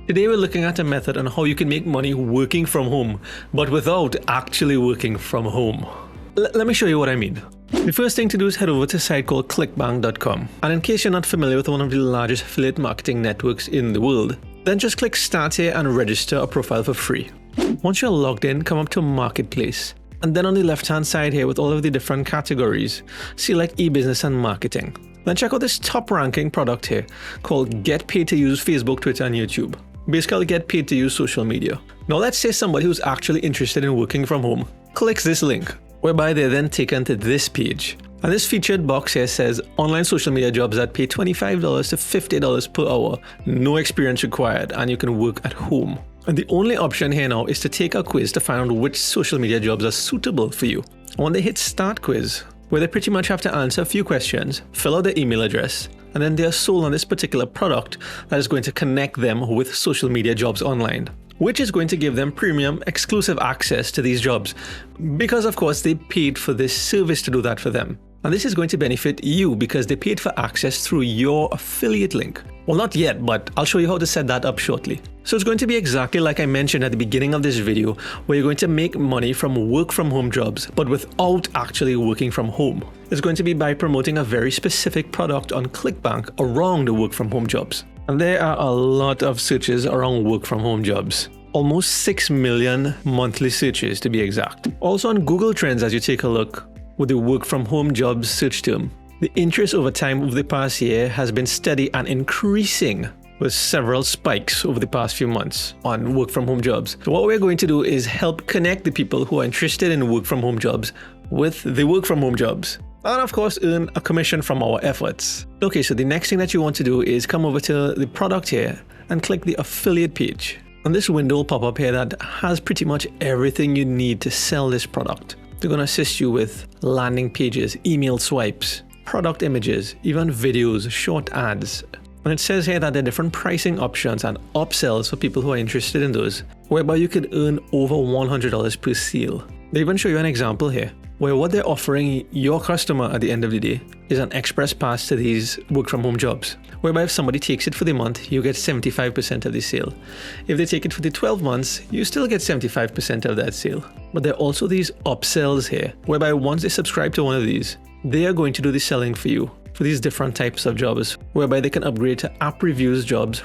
Today we're looking at a method on how you can make money working from home, but without actually working from home. Let me show you what I mean. The first thing to do is head over to a site called Clickbank.com. And in case you're not familiar with one of the largest affiliate marketing networks in the world, then just click Start here and register a profile for free. Once you're logged in, come up to Marketplace. And then on the left-hand side here with all of the different categories, select e-business and marketing. Then check out this top-ranking product here called Get Paid to Use Facebook, Twitter, and YouTube. Basically, get paid to use social media. Now let's say somebody who's actually interested in working from home clicks this link, whereby they're then taken to this page. And this featured box here says online social media jobs that pay $25 to $50 per hour, no experience required, and you can work at home. And the only option here now is to take a quiz to find out which social media jobs are suitable for you. And when they hit Start Quiz, where they pretty much have to answer a few questions, fill out their email address, and then they are sold on this particular product that is going to connect them with social media jobs online, which is going to give them premium exclusive access to these jobs because of course they paid for this service to do that for them. And this is going to benefit you because they paid for access through your affiliate link. Well, not yet, but I'll show you how to set that up shortly. So it's going to be exactly like I mentioned at the beginning of this video, where you're going to make money from work from home jobs, but without actually working from home. It's going to be by promoting a very specific product on Clickbank around the work from home jobs. And there are a lot of searches around work from home jobs. Almost 6 million monthly searches to be exact. Also on Google Trends, as you take a look with the work from home jobs search term, the interest over time over the past year has been steady and increasing, with several spikes over the past few months on work from home jobs. So what we're going to do is help connect the people who are interested in work from home jobs with the work from home jobs. And of course earn a commission from our efforts. Okay, so the next thing that you want to do is come over to the product here and click the affiliate page. And this window will pop up here that has pretty much everything you need to sell this product. They're going to assist you with landing pages, email swipes, product images, even videos, short ads. And it says here that there are different pricing options and upsells for people who are interested in those, whereby you could earn over $100 per sale. They even show you an example here, where what they're offering your customer at the end of the day is an express pass to these work from home jobs, whereby if somebody takes it for the month, you get 75% of the sale. If they take it for the 12 months, you still get 75% of that sale. But there are also these upsells here, whereby once they subscribe to one of these, they are going to do the selling for you for these different types of jobs, whereby they can upgrade to app reviews jobs,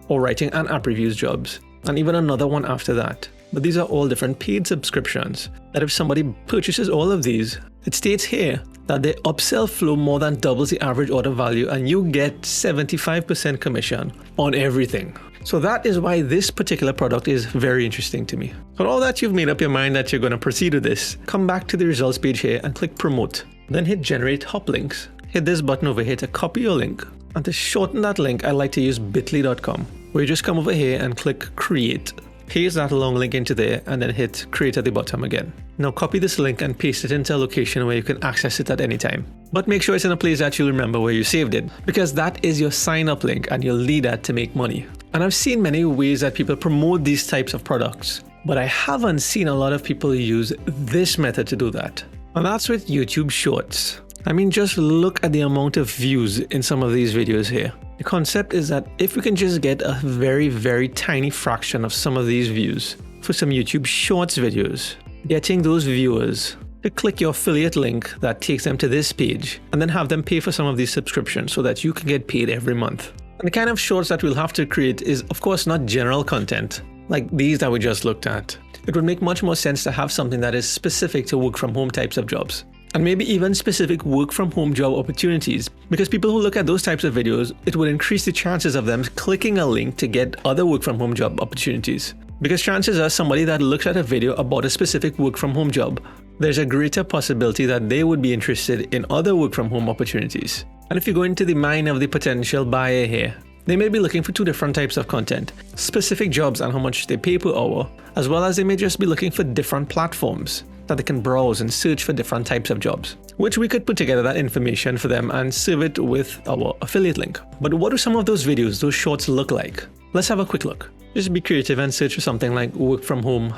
or writing and app reviews jobs, and even another one after that. But these are all different paid subscriptions that if somebody purchases all of these, it states here that their upsell flow more than doubles the average order value and you get 75% commission on everything. So that is why this particular product is very interesting to me. So all that you've made up your mind that you're going to proceed with this, come back to the results page here and click promote. Then hit generate hop links. Hit this button over here to copy your link. And to shorten that link, I like to use bit.ly.com, where you just come over here and click create. Paste that long link into there and then hit create at the bottom again. Now copy this link and paste it into a location where you can access it at any time. But make sure it's in a place that you'll remember where you saved it, because that is your sign up link and you'll need that to make money. And I've seen many ways that people promote these types of products, but I haven't seen a lot of people use this method to do that. And that's with YouTube Shorts. I mean, just look at the amount of views in some of these videos here. The concept is that if we can just get a very, very tiny fraction of some of these views for some YouTube Shorts videos, getting those viewers to click your affiliate link that takes them to this page and then have them pay for some of these subscriptions so that you can get paid every month. And the kind of shorts that we'll have to create is, of course, not general content like these that we just looked at. It would make much more sense to have something that is specific to work from home types of jobs. And maybe even specific work from home job opportunities, because people who look at those types of videos, it would increase the chances of them clicking a link to get other work from home job opportunities. Because chances are somebody that looks at a video about a specific work from home job, there's a greater possibility that they would be interested in other work from home opportunities. And if you go into the mind of the potential buyer here, they may be looking for two different types of content, specific jobs and how much they pay per hour, as well as they may just be looking for different platforms that they can browse and search for different types of jobs, which we could put together that information for them and serve it with our affiliate link. But what do some of those videos, those shorts look like? Let's have a quick look. Just be creative and search for something like work from home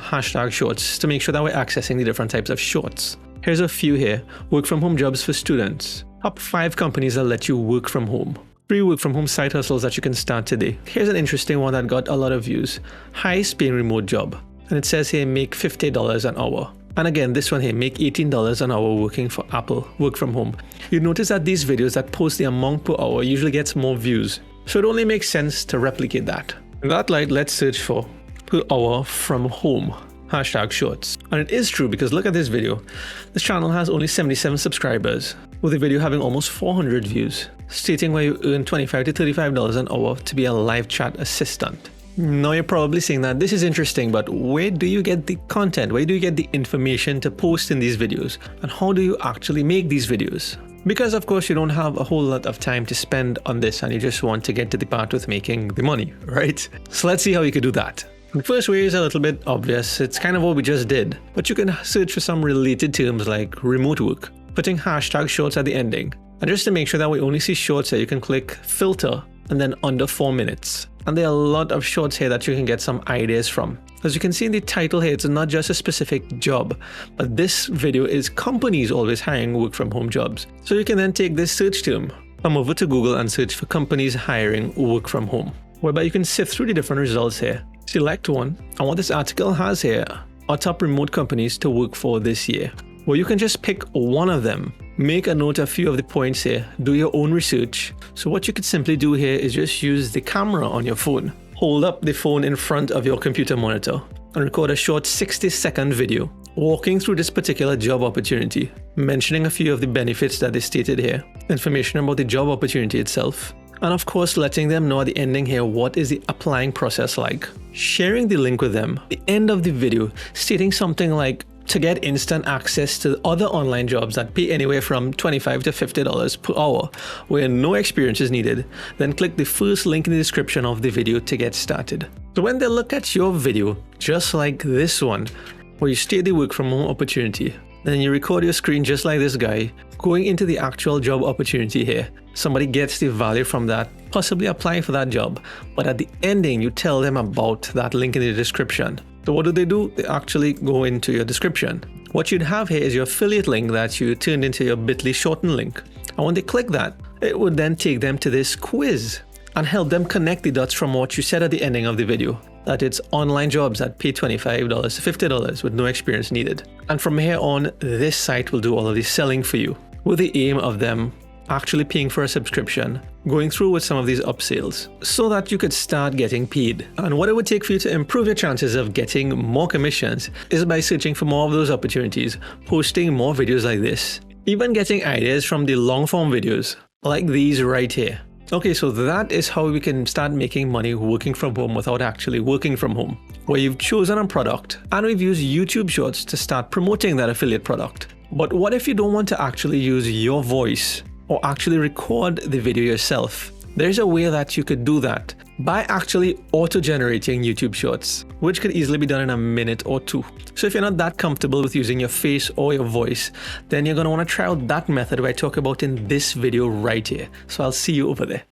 #shorts to make sure that we're accessing the different types of shorts. Here's a few here. Work from home jobs for students. Top 5 companies that let you work from home. Free work from home side hustles that you can start today. Here's an interesting one that got a lot of views. Highest paying remote job. And it says here make $50 an hour. And again, this one here, make $18 an hour working for Apple, work from home. You notice that these videos that post the amount per hour usually gets more views. So it only makes sense to replicate that. In that light, let's search for per hour from home. #shorts. And it is true because look at this video. This channel has only 77 subscribers, with the video having almost 400 views, stating where you earn $25 to $35 an hour to be a live chat assistant. Now you're probably saying that this is interesting, but where do you get the content? Where do you get the information to post in these videos? And how do you actually make these videos? Because of course you don't have a whole lot of time to spend on this and you just want to get to the part with making the money, right? So let's see how you could do that. The first way is a little bit obvious. It's kind of what we just did, but you can search for some related terms like remote work, putting #shorts at the ending. And just to make sure that we only see shorts here, you can click filter and then under 4 minutes. And there are a lot of shorts here that you can get some ideas from. As you can see in the title here, it's not just a specific job, but this video is companies always hiring work from home jobs. So you can then take this search term, come over to Google and search for companies hiring work from home, whereby you can sift through the different results here. Select one, and what this article has here are top remote companies to work for this year. Well, you can just pick one of them, make a note of a few of the points here, do your own research. So what you could simply do here is just use the camera on your phone. Hold up the phone in front of your computer monitor and record a short 60-second video walking through this particular job opportunity, mentioning a few of the benefits that they stated here, information about the job opportunity itself, and of course letting them know at the ending here what is the applying process like. Sharing the link with them at the end of the video, stating something like, to get instant access to other online jobs that pay anywhere from $25 to $50 per hour, where no experience is needed, then click the first link in the description of the video to get started. So when they look at your video, just like this one, where you state the work from home opportunity, then you record your screen just like this guy, going into the actual job opportunity here. Somebody gets the value from that, possibly applying for that job, but at the ending you tell them about that link in the description. So what do? They actually go into your description. What you'd have here is your affiliate link that you turned into your bit.ly shortened link. And when they click that, it would then take them to this quiz and help them connect the dots from what you said at the ending of the video, that it's online jobs that pay $25 to $50 with no experience needed. And from here on, this site will do all of the selling for you, with the aim of them actually paying for a subscription, going through with some of these upsells so that you could start getting paid. And what it would take for you to improve your chances of getting more commissions is by searching for more of those opportunities, posting more videos like this, even getting ideas from the long form videos like these right here. Okay, so that is how we can start making money working from home without actually working from home, where you've chosen a product and we've used YouTube Shorts to start promoting that affiliate product. But what if you don't want to actually use your voice or actually record the video yourself? There's a way that you could do that by actually auto-generating YouTube Shorts, which could easily be done in a minute or two. So if you're not that comfortable with using your face or your voice, then you're going to want to try out that method I talk about in this video right here. So I'll see you over there.